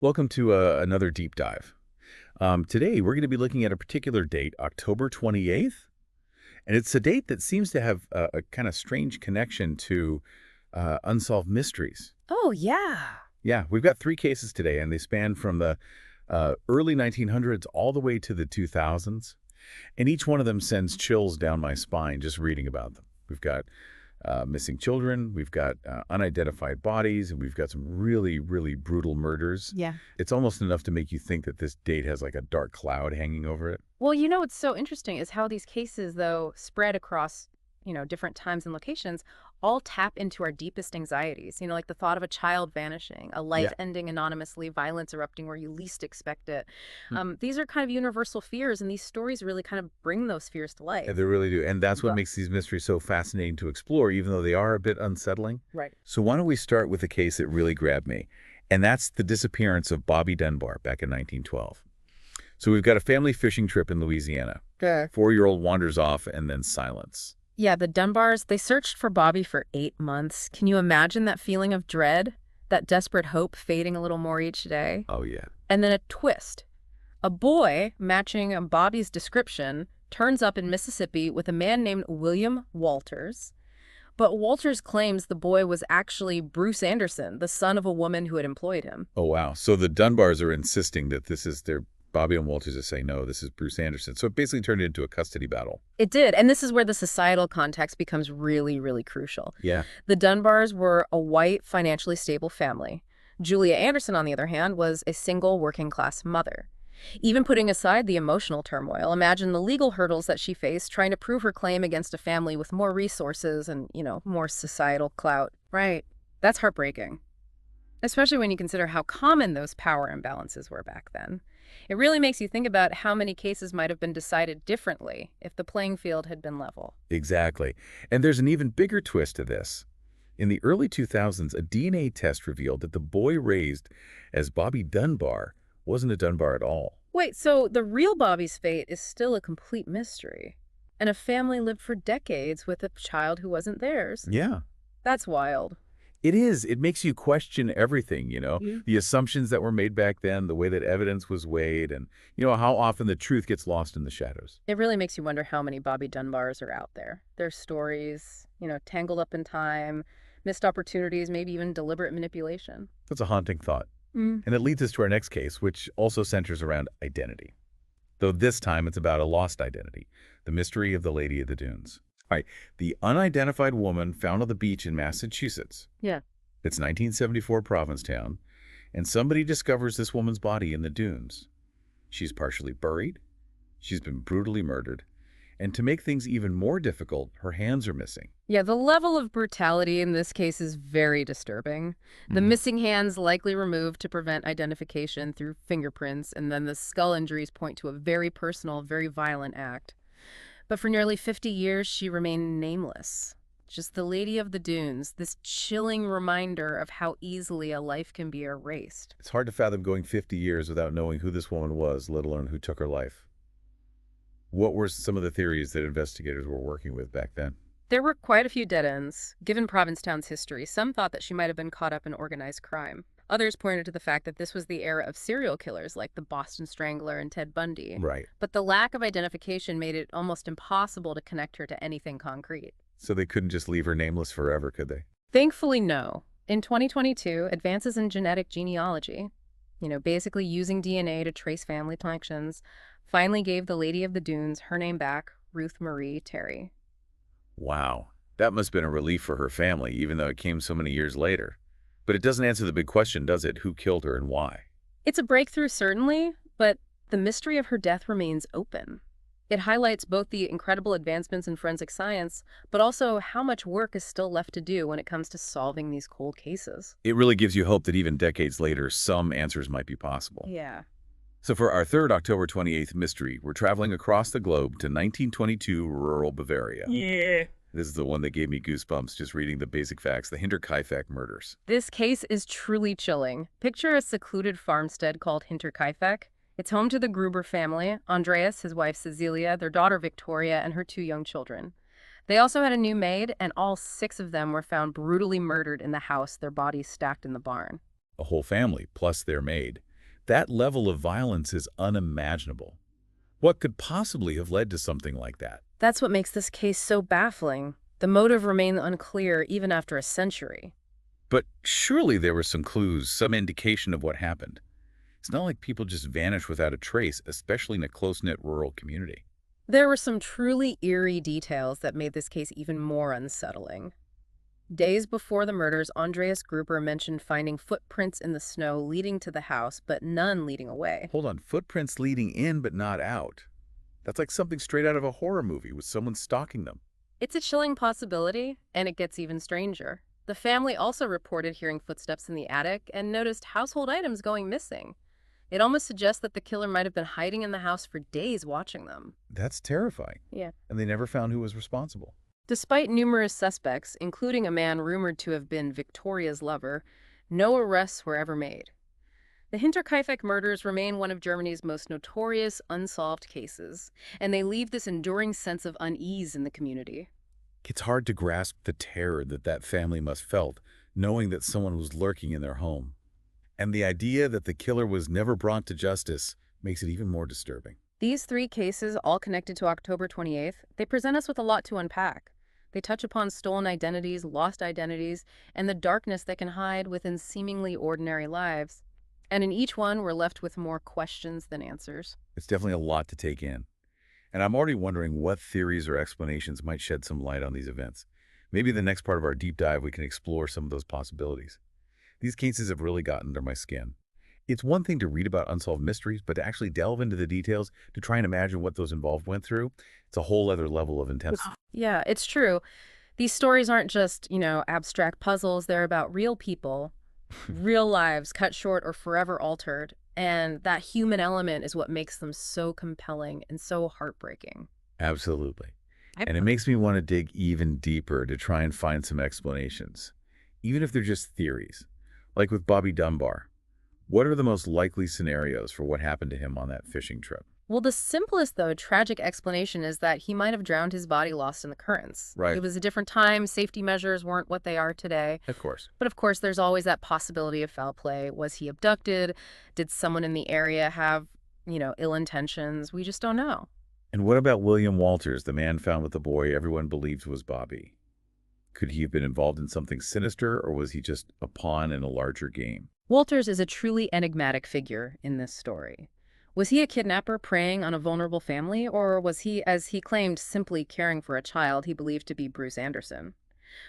Welcome to another deep dive. Today, we're going to be looking at a particular date, October 28th, and it's a date that seems to have a kind of strange connection to unsolved mysteries. Oh, yeah. Yeah, we've got three cases today, and they span from the early 1900s all the way to the 2000s, and each one of them sends chills down my spine just reading about them. We've got missing children, we've got unidentified bodies, and we've got some really, really brutal murders. Yeah. It's almost enough to make you think that this date has like a dark cloud hanging over it. Well, what's so interesting is how these cases, though, spread across, different times and locations, all tap into our deepest anxieties. Like the thought of a child vanishing, a life Yeah. ending anonymously, violence erupting where you least expect it. Hmm. These are kind of universal fears, and these stories really kind of bring those fears to Yeah, life. they really do. And that's what But, makes these mysteries so fascinating to explore, even though they are a bit unsettling. right. So why don't we start with a case that really grabbed me? And that's the disappearance of Bobby Dunbar back in 1912. So we've got a family fishing trip in Louisiana. Sure. 4-year-old wanders off and then silence. Yeah, the Dunbars, they searched for Bobby for 8 months. Can you imagine that feeling of dread? That desperate hope fading a little more each day? Oh, yeah. And then a twist. A boy, matching Bobby's description, turns up in Mississippi with a man named William Walters. But Walters claims the boy was actually Bruce Anderson, the son of a woman who had employed him. Oh, wow. So the Dunbars are insisting that this is their Bobby and Walters are saying, no, this is Bruce Anderson. So it basically turned into a custody battle. It did, and this is where the societal context becomes really, really crucial. Yeah. The Dunbars were a white, financially stable family. Julia Anderson, on the other hand, was a single working-class mother. Even putting aside the emotional turmoil, imagine the legal hurdles that she faced trying to prove her claim against a family with more resources and, more societal clout. Right. That's heartbreaking, especially when you consider how common those power imbalances were back then. It really makes you think about how many cases might have been decided differently if the playing field had been level. Exactly. And there's an even bigger twist to this. In the early 2000s, a DNA test revealed that the boy raised as Bobby Dunbar wasn't a Dunbar at all. Wait, so the real Bobby's fate is still a complete mystery, and a family lived for decades with a child who wasn't theirs? Yeah. That's wild. It is. It makes you question everything, Yeah. the assumptions that were made back then, the way that evidence was weighed, and, how often the truth gets lost in the shadows. It really makes you wonder how many Bobby Dunbars are out there. Their stories, tangled up in time, missed opportunities, maybe even deliberate manipulation. That's a haunting thought. And it leads us to our next case, which also centers around identity. Though this time it's about a lost identity, the mystery of the Lady of the Dunes. All right, the unidentified woman found on the beach in Massachusetts. Yeah. It's 1974 Provincetown, and somebody discovers this woman's body in the dunes. She's partially buried, she's been brutally murdered, and to make things even more difficult, her hands are missing. Yeah, the level of brutality in this case is very disturbing. The Mhm. missing hands likely removed to prevent identification through fingerprints, and then the skull injuries point to a very personal, very violent act. But for nearly 50 years, she remained nameless. Just the Lady of the Dunes, this chilling reminder of how easily a life can be erased. It's hard to fathom going 50 years without knowing who this woman was, let alone who took her life. What were some of the theories that investigators were working with back then? There were quite a few dead ends. Given Provincetown's history, some thought that she might have been caught up in organized crime. Others pointed to the fact that this was the era of serial killers like the Boston Strangler and Ted Bundy. Right. But the lack of identification made it almost impossible to connect her to anything concrete. So they couldn't just leave her nameless forever, could they? Thankfully, no. In 2022, advances in genetic genealogy, basically using DNA to trace family connections, finally gave the Lady of the Dunes her name back, Ruth Marie Terry. Wow. That must have been a relief for her family, even though it came so many years later. But it doesn't answer the big question, does it? Who killed her and why? It's a breakthrough, certainly, but the mystery of her death remains open. It highlights both the incredible advancements in forensic science, but also how much work is still left to do when it comes to solving these cold cases. It really gives you hope that even decades later, some answers might be possible. Yeah. So for our third October 28th mystery, we're traveling across the globe to 1922 rural Bavaria. Yeah. This is the one that gave me goosebumps just reading the basic facts, the Hinterkaifeck murders. This case is truly chilling. Picture a secluded farmstead called Hinterkaifeck. It's home to the Gruber family, Andreas, his wife Cecilia, their daughter Victoria, and her 2 young children. They also had a new maid, and all 6 of them were found brutally murdered in the house, their bodies stacked in the barn. A whole family, plus their maid. That level of violence is unimaginable. What could possibly have led to something like that? That's what makes this case so baffling. The motive remained unclear even after a century. But surely there were some clues, some indication of what happened. It's not like people just vanish without a trace, especially in a close-knit rural community. There were some truly eerie details that made this case even more unsettling. Days before the murders, Andreas Gruber mentioned finding footprints in the snow leading to the house, but none leading away. Hold on, footprints leading in but not out. That's like something straight out of a horror movie with someone stalking them. It's a chilling possibility, and it gets even stranger. The family also reported hearing footsteps in the attic and noticed household items going missing. It almost suggests that the killer might have been hiding in the house for days watching them. That's terrifying. Yeah. And they never found who was responsible. Despite numerous suspects, including a man rumored to have been Victoria's lover, no arrests were ever made. The Hinterkaifeck murders remain one of Germany's most notorious unsolved cases, and they leave this enduring sense of unease in the community. It's hard to grasp the terror that family must felt, knowing that someone was lurking in their home. And the idea that the killer was never brought to justice makes it even more disturbing. These three cases, all connected to October 28th, they present us with a lot to unpack. They touch upon stolen identities, lost identities, and the darkness that can hide within seemingly ordinary lives. And in each one, we're left with more questions than answers. It's definitely a lot to take in. And I'm already wondering what theories or explanations might shed some light on these events. Maybe in the next part of our deep dive, we can explore some of those possibilities. These cases have really gotten under my skin. It's one thing to read about unsolved mysteries, but to actually delve into the details, to try and imagine what those involved went through, it's a whole other level of intensity. Yeah, it's true. These stories aren't just, abstract puzzles. They're about real people, real lives cut short or forever altered. And that human element is what makes them so compelling and so heartbreaking. Absolutely. And it makes me want to dig even deeper to try and find some explanations, even if they're just theories. Like with Bobby Dunbar. What are the most likely scenarios for what happened to him on that fishing trip? Well, the simplest, though, tragic explanation is that he might have drowned his body lost in the currents. Right. It was a different time. Safety measures weren't what they are today. Of course. But of course, there's always that possibility of foul play. Was he abducted? Did someone in the area have, ill intentions? We just don't know. And what about William Walters, the man found with the boy everyone believed was Bobby? Could he have been involved in something sinister, or was he just a pawn in a larger game? Walters is a truly enigmatic figure in this story. Was he a kidnapper preying on a vulnerable family, or was he, as he claimed, simply caring for a child he believed to be Bruce Anderson?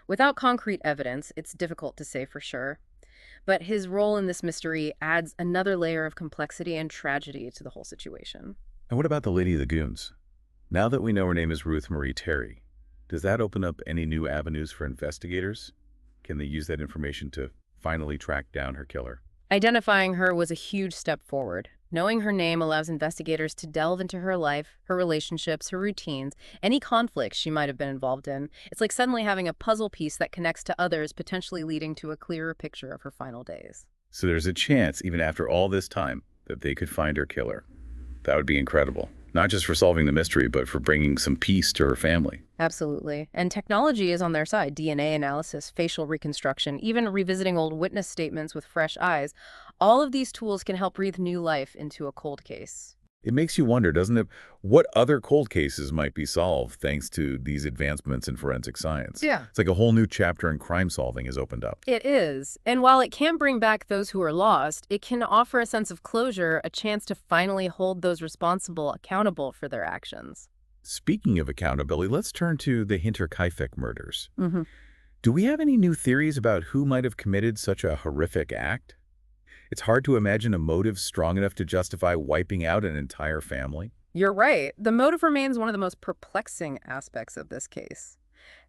Without concrete evidence, it's difficult to say for sure. But his role in this mystery adds another layer of complexity and tragedy to the whole situation. And what about the Lady of the Goons? Now that we know her name is Ruth Marie Terry, does that open up any new avenues for investigators? Can they use that information to finally track down her killer? Identifying her was a huge step forward. Knowing her name allows investigators to delve into her life, her relationships, her routines, any conflicts she might have been involved in. It's like suddenly having a puzzle piece that connects to others, potentially leading to a clearer picture of her final days. So there's a chance, even after all this time, that they could find her killer. That would be incredible. Not just for solving the mystery, but for bringing some peace to her family. Absolutely. And technology is on their side. DNA analysis, facial reconstruction, even revisiting old witness statements with fresh eyes. All of these tools can help breathe new life into a cold case. It makes you wonder, doesn't it, what other cold cases might be solved thanks to these advancements in forensic science? Yeah. It's like a whole new chapter in crime solving has opened up. It is. And while it can bring back those who are lost, it can offer a sense of closure, a chance to finally hold those responsible accountable for their actions. Speaking of accountability, let's turn to the Hinterkaifeck murders. Mm-hmm. Do we have any new theories about who might have committed such a horrific act? It's hard to imagine a motive strong enough to justify wiping out an entire family. You're right. The motive remains one of the most perplexing aspects of this case.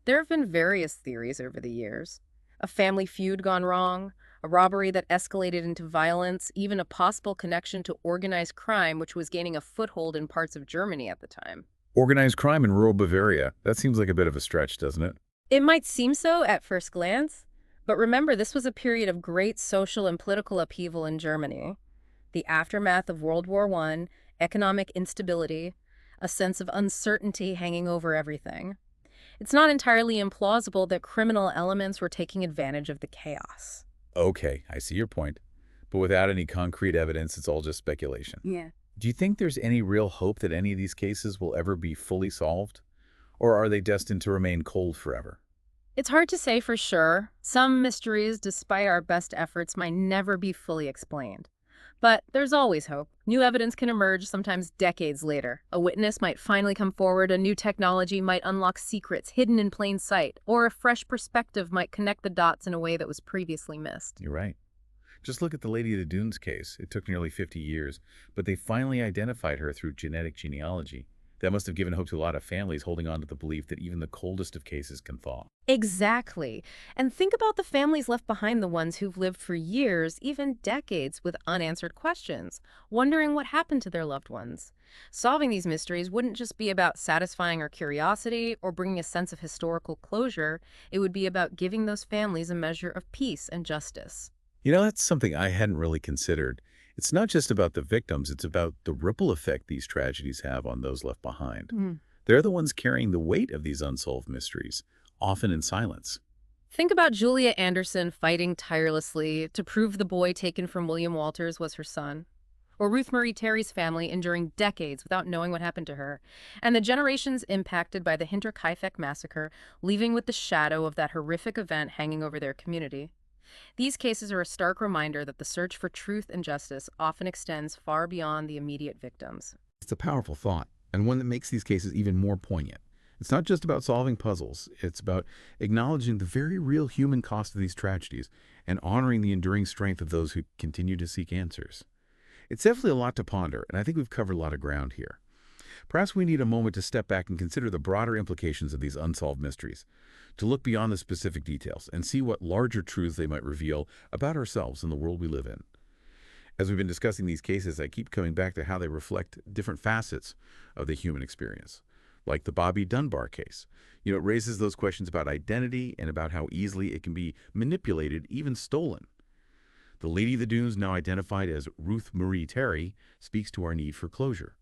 There have been various theories over the years. A family feud gone wrong, a robbery that escalated into violence, even a possible connection to organized crime, which was gaining a foothold in parts of Germany at the time. Organized crime in rural Bavaria. That seems like a bit of a stretch, doesn't it? It might seem so at first glance, but remember, this was a period of great social and political upheaval in Germany. The aftermath of World War I, economic instability, a sense of uncertainty hanging over everything. It's not entirely implausible that criminal elements were taking advantage of the chaos. Okay, I see your point. But without any concrete evidence, it's all just speculation. Yeah. Do you think there's any real hope that any of these cases will ever be fully solved? Or are they destined to remain cold forever? It's hard to say for sure. Some mysteries, despite our best efforts, might never be fully explained. But there's always hope. New evidence can emerge, sometimes decades later. A witness might finally come forward, a new technology might unlock secrets hidden in plain sight, or a fresh perspective might connect the dots in a way that was previously missed. You're right. Just look at the Lady of the Dunes case. It took nearly 50 years, but they finally identified her through genetic genealogy. That must have given hope to a lot of families holding on to the belief that even the coldest of cases can thaw. Exactly. And think about the families left behind, the ones who've lived for years, even decades, with unanswered questions, wondering what happened to their loved ones. Solving these mysteries wouldn't just be about satisfying our curiosity or bringing a sense of historical closure. It would be about giving those families a measure of peace and justice. That's something I hadn't really considered. It's not just about the victims, it's about the ripple effect these tragedies have on those left behind. They're the ones carrying the weight of these unsolved mysteries, often in silence. Think about Julia Anderson fighting tirelessly to prove the boy taken from William Walters was her son. Or Ruth Marie Terry's family enduring decades without knowing what happened to her. And the generations impacted by the Hinterkaifeck massacre, leaving with the shadow of that horrific event hanging over their community. These cases are a stark reminder that the search for truth and justice often extends far beyond the immediate victims. It's a powerful thought, and one that makes these cases even more poignant. It's not just about solving puzzles, it's about acknowledging the very real human cost of these tragedies and honoring the enduring strength of those who continue to seek answers. It's definitely a lot to ponder, and I think we've covered a lot of ground here. Perhaps we need a moment to step back and consider the broader implications of these unsolved mysteries, to look beyond the specific details and see what larger truths they might reveal about ourselves and the world we live in. As we've been discussing these cases, I keep coming back to how they reflect different facets of the human experience, like the Bobby Dunbar case. It raises those questions about identity and about how easily it can be manipulated, even stolen. The Lady of the Dunes, now identified as Ruth Marie Terry, speaks to our need for closure,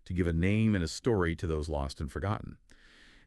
to give a name and a story to those lost and forgotten.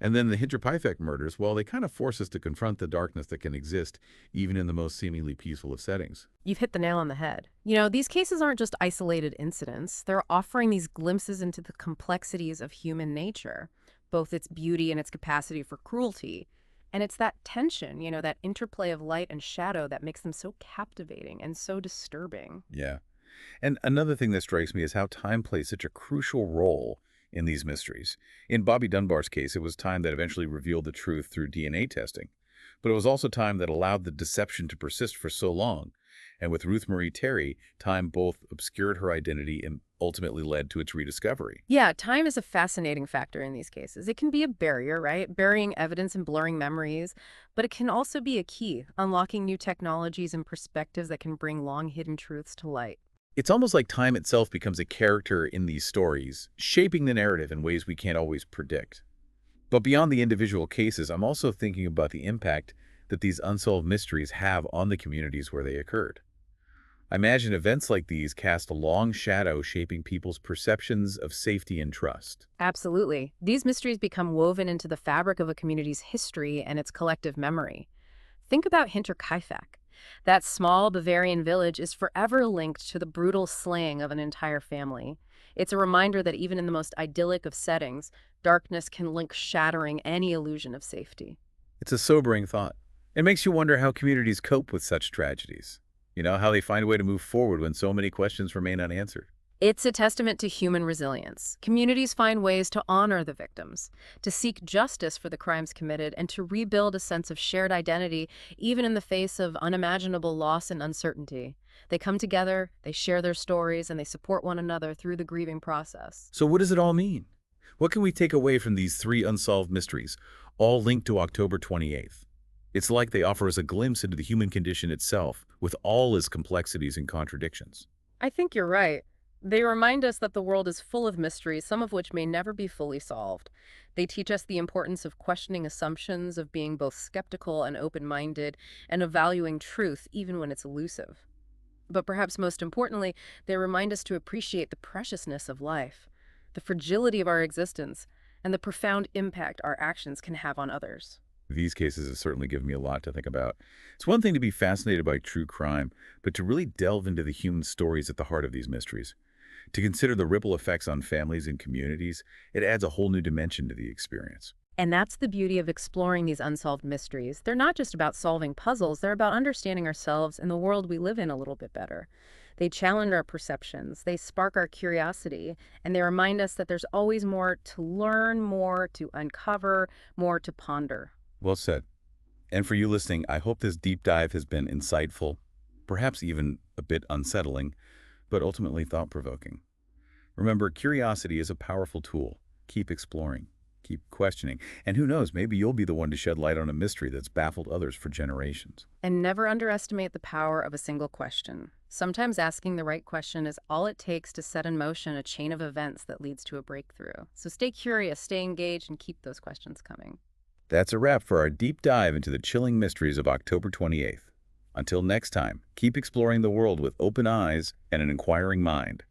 And then the Hinterkaifeck murders, well, they kind of force us to confront the darkness that can exist even in the most seemingly peaceful of settings. You've hit the nail on the head. These cases aren't just isolated incidents. They're offering these glimpses into the complexities of human nature, both its beauty and its capacity for cruelty. And it's that tension, that interplay of light and shadow that makes them so captivating and so disturbing. Yeah. And another thing that strikes me is how time plays such a crucial role in these mysteries. In Bobby Dunbar's case, it was time that eventually revealed the truth through DNA testing. But it was also time that allowed the deception to persist for so long. And with Ruth Marie Terry, time both obscured her identity and ultimately led to its rediscovery. Yeah, time is a fascinating factor in these cases. It can be a barrier, right? Burying evidence and blurring memories. But it can also be a key, unlocking new technologies and perspectives that can bring long-hidden truths to light. It's almost like time itself becomes a character in these stories, shaping the narrative in ways we can't always predict. But beyond the individual cases, I'm also thinking about the impact that these unsolved mysteries have on the communities where they occurred. I imagine events like these cast a long shadow shaping people's perceptions of safety and trust. Absolutely. These mysteries become woven into the fabric of a community's history and its collective memory. Think about Hinterkaifeck. That small Bavarian village is forever linked to the brutal slaying of an entire family. It's a reminder that even in the most idyllic of settings, darkness can link, shattering any illusion of safety. It's a sobering thought. It makes you wonder how communities cope with such tragedies. How they find a way to move forward when so many questions remain unanswered. It's a testament to human resilience. Communities find ways to honor the victims, to seek justice for the crimes committed, and to rebuild a sense of shared identity, even in the face of unimaginable loss and uncertainty. They come together, they share their stories, and they support one another through the grieving process. So what does it all mean? What can we take away from these 3 unsolved mysteries, all linked to October 28th? It's like they offer us a glimpse into the human condition itself, with all its complexities and contradictions. I think you're right. They remind us that the world is full of mysteries, some of which may never be fully solved. They teach us the importance of questioning assumptions, of being both skeptical and open-minded, and of valuing truth even when it's elusive. But perhaps most importantly, they remind us to appreciate the preciousness of life, the fragility of our existence, and the profound impact our actions can have on others. These cases have certainly given me a lot to think about. It's one thing to be fascinated by true crime, but to really delve into the human stories at the heart of these mysteries. To consider the ripple effects on families and communities, it adds a whole new dimension to the experience. And that's the beauty of exploring these unsolved mysteries. They're not just about solving puzzles, they're about understanding ourselves and the world we live in a little bit better. They challenge our perceptions, they spark our curiosity, and they remind us that there's always more to learn, more to uncover, more to ponder. Well said. And for you listening, I hope this deep dive has been insightful, perhaps even a bit unsettling, but ultimately thought-provoking. Remember, curiosity is a powerful tool. Keep exploring, keep questioning, and who knows, maybe you'll be the one to shed light on a mystery that's baffled others for generations. And never underestimate the power of a single question. Sometimes asking the right question is all it takes to set in motion a chain of events that leads to a breakthrough. So stay curious, stay engaged, and keep those questions coming. That's a wrap for our deep dive into the chilling mysteries of October 28th. Until next time, keep exploring the world with open eyes and an inquiring mind.